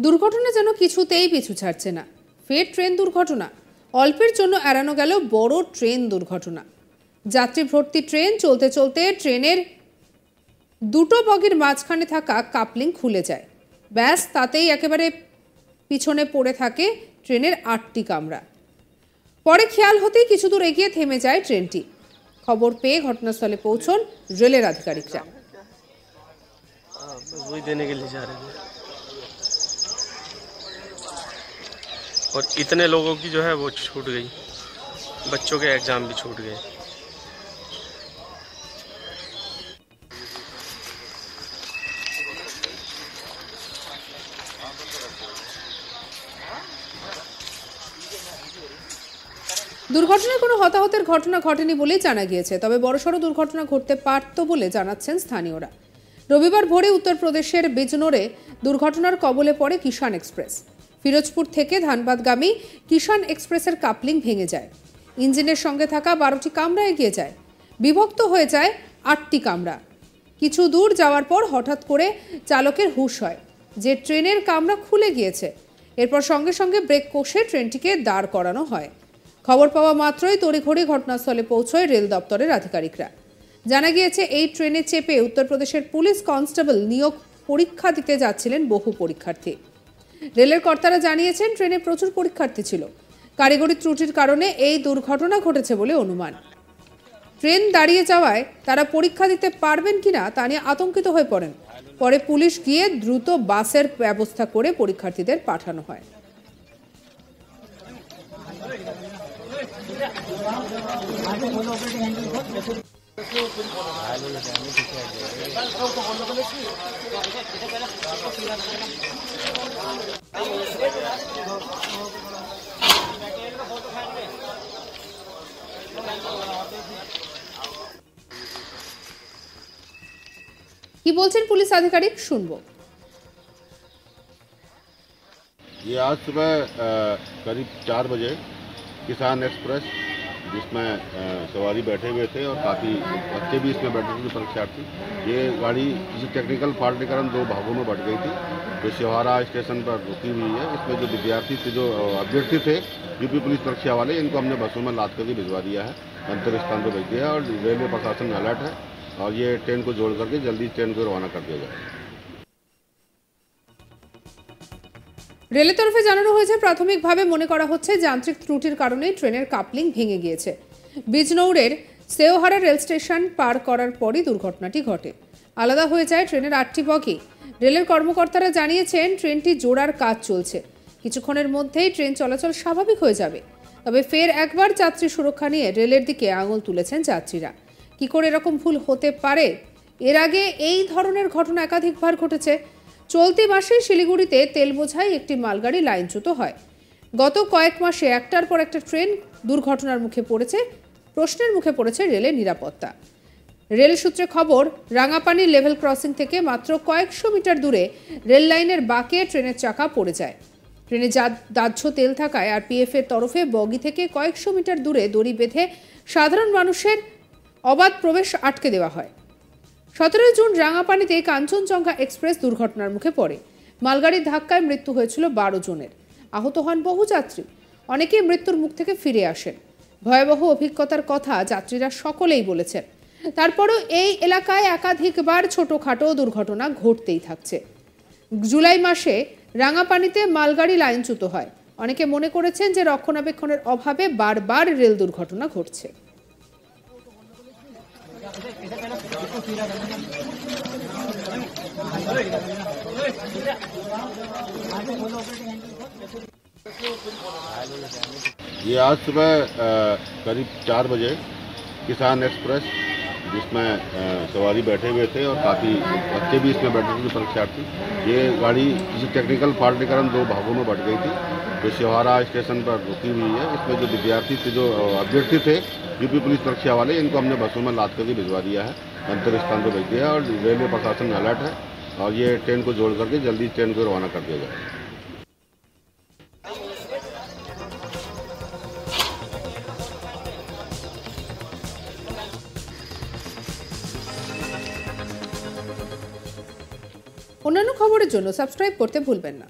দুর্ঘটনা যেন কিছুতেই পিছু ছাড়ছে না। ফের ট্রেন দুর্ঘটনা, অল্পের জন্য এড়ানো গেল বড় ট্রেন দুর্ঘটনা। যাত্রী ভর্তি ট্রেন চলতে চলতে ট্রেনের দুটো বগির মাঝখানে থাকা কাপলিং খুলে যায়। ব্যাস তাতেই একেবারে পিছনে পড়ে থাকে ট্রেনের 8টি কামরা। পরে খেয়াল হতেই কিছু দূর এগিয়ে থেমে যায় ট্রেনটি। খবর পেয়ে ঘটনাস্থলে পৌঁছন রেলের আধিকারিকরা। और इतने लोगों की जो है वो छूट गई, बच्चों के एग्जाम भी छूट गए। দুর্ঘটনায় কোনো হতাহতের ঘটনা ঘটেনি বলেই জানা গিয়েছে, তবে বড়সড় দুর্ঘটনা ঘটতে পারত বলে জানাচ্ছেন স্থানীয়রা। রবিবার ভোরে উত্তরপ্রদেশের বিজনোরে দুর্ঘটনার কবলে পড়ে কিষাণ এক্সপ্রেস। ফিরোজপুর থেকে ধানবাদগামী কিষাণ এক্সপ্রেসের কাপলিং ভেঙে যায়। ইঞ্জিনের সঙ্গে থাকা 12টি কামরা এগিয়ে যায়, বিভক্ত হয়ে যায় 8টি কামরা। কিছু দূর যাওয়ার পর হঠাৎ করে চালকের হুঁশ হয় যে ট্রেনের কামরা খুলে গিয়েছে। এরপর সঙ্গে সঙ্গে ব্রেক কষে ট্রেনটিকে দাঁড় করানো হয়। খবর পাওয়া মাত্রই তড়িঘড়ি ঘটনাস্থলে পৌঁছয় রেল দপ্তরের আধিকারিকরা। জানা গিয়েছে এই ট্রেনে চেপে উত্তরপ্রদেশের পুলিশ কনস্টেবল নিয়োগ পরীক্ষা দিতে যাচ্ছিলেন বহু পরীক্ষার্থী। রেলের কর্তারা জানিয়েছেন ট্রেনে প্রচুর পরীক্ষার্থী ছিল। কারিগরি ত্রুটির কারণে এই দুর্ঘটনা ঘটেছে বলে অনুমান। ট্রেন দাঁড়িয়ে যাওয়ায় তারা পরীক্ষা দিতে পারবেন কিনা তা নিয়ে আতঙ্কিত হয়ে পড়েন। পরে পুলিশ গিয়ে দ্রুত বাসের ব্যবস্থা করে পরীক্ষার্থীদের পাঠানো হয়। কি বলছেন পুলিশ আধিকারিক, শুনবো। ये आज सुबह करीब 4 बजे किसान एक्सप्रेस जिसमें सवारी बैठे हुए थे और काफ़ी बच्चे भी इसमें बैठे थे परीक्षार्थी, ये गाड़ी किसी टेक्निकल फॉल्ट के कारण 2 भागों में बट गई थी। जो शिवारा स्टेशन पर रुकी हुई है, इसमें जो विद्यार्थी थे, जो अभ्यर्थी थे यूपी पुलिस परीक्षा वाले, इनको हमने बसों में लाद करके भिजवा दिया है, गंतव्य स्थान पर भेज दिया है। और रेलवे प्रशासन अलर्ट है और ये ट्रेन को जोड़ करके जल्दी ट्रेन को रवाना कर दिया जाए। রেলের তরফে জানানো হয়েছে, প্রাথমিকভাবে মনে করা হচ্ছে যান্ত্রিক ত্রুটির কারণে ট্রেনের কাপলিং ভেঙে গিয়েছে। বিজনৌরের সেওহারা রেল স্টেশন পার করার পরই দুর্ঘটনাটি ঘটে। আলাদা হয়ে যায় ট্রেনের 8টি বগি। রেলের কর্মকর্তারা জানিয়েছেন ট্রেনটি জোড়ার কাজ চলছে, কিছুক্ষণের মধ্যেই ট্রেন চলাচল স্বাভাবিক হয়ে যাবে। তবে ফের একবার যাত্রী সুরক্ষা নিয়ে রেলের দিকে আঙুল তুলেছেন যাত্রীরা। কি করে এরকম ভুল হতে পারে? এর আগে এই ধরনের ঘটনা একাধিকবার ঘটেছে। চলতি মাসে শিলিগুড়িতে তেল বোঝাই একটি মালগাড়ি লাইনচ্যুত হয়। গত কয়েক মাসে একটার পর একটা ট্রেন দুর্ঘটনার মুখে পড়েছে। প্রশ্নের মুখে পড়েছে রেলের নিরাপত্তা। রেল সূত্রে খবর, রাঙাপানি লেভেল ক্রসিং থেকে মাত্র কয়েকশো মিটার দূরে রেল লাইনের বাঁকে ট্রেনের চাকা পড়ে যায়। ট্রেনে দাহ্য তেল থাকায় আরপিএফ এর তরফে বগি থেকে কয়েকশো মিটার দূরে দড়ি বেঁধে সাধারণ মানুষের অবাধ প্রবেশ আটকে দেওয়া হয়। 17 জুন রাঙাপানিতে কাঞ্চনজঙ্ঘা এক্সপ্রেস দুর্ঘটনার মুখে পড়ে। মালগাড়ির ধাক্কায় মৃত্যু হয়েছিল 12 জনের। আহত হন বহু যাত্রী, অনেকেই মৃত্যুর মুখ থেকে ফিরে আসেন। ভয়াবহ অভিজ্ঞতার কথা যাত্রীরা সকলেই বলেছেন। তারপরও এই এলাকায় একাধিকবার ছোটখাটো দুর্ঘটনা ঘটতেই থাকছে। জুলাই মাসে রাঙাপানিতে মালগাড়ি লাইনচ্যুত হয়। অনেকে মনে করেছেন যে রক্ষণাবেক্ষণের অভাবে বারবার রেল দুর্ঘটনা ঘটছে। ये आज सुबह करीब 4 बजे किसान एक्सप्रेस जिसमें सवारी बैठे हुए थे और काफ़ी बच्चे भी इसमें बैठे थे परीक्षार्थी, ये गाड़ी किसी टेक्निकल फॉल्ट के कारण 2 भागों में बट गई थी। जो शिवारा स्टेशन पर रुकी हुई है, इसमें जो विद्यार्थी थे, जो अभ्यर्थी थे यूपी पुलिस परीक्षा वाले, इनको हमने बसों में लाद करके भिजवा दिया है, गंतव्य स्थान पर भेज दिया है। और रेलवे प्रशासन अलर्ट है और ये ट्रेन को जोड़ करके जल्दी ट्रेन को रवाना कर दिया जाए। অন্যান্য খবরের জন্য সাবস্ক্রাইব করতে ভুলবেন না।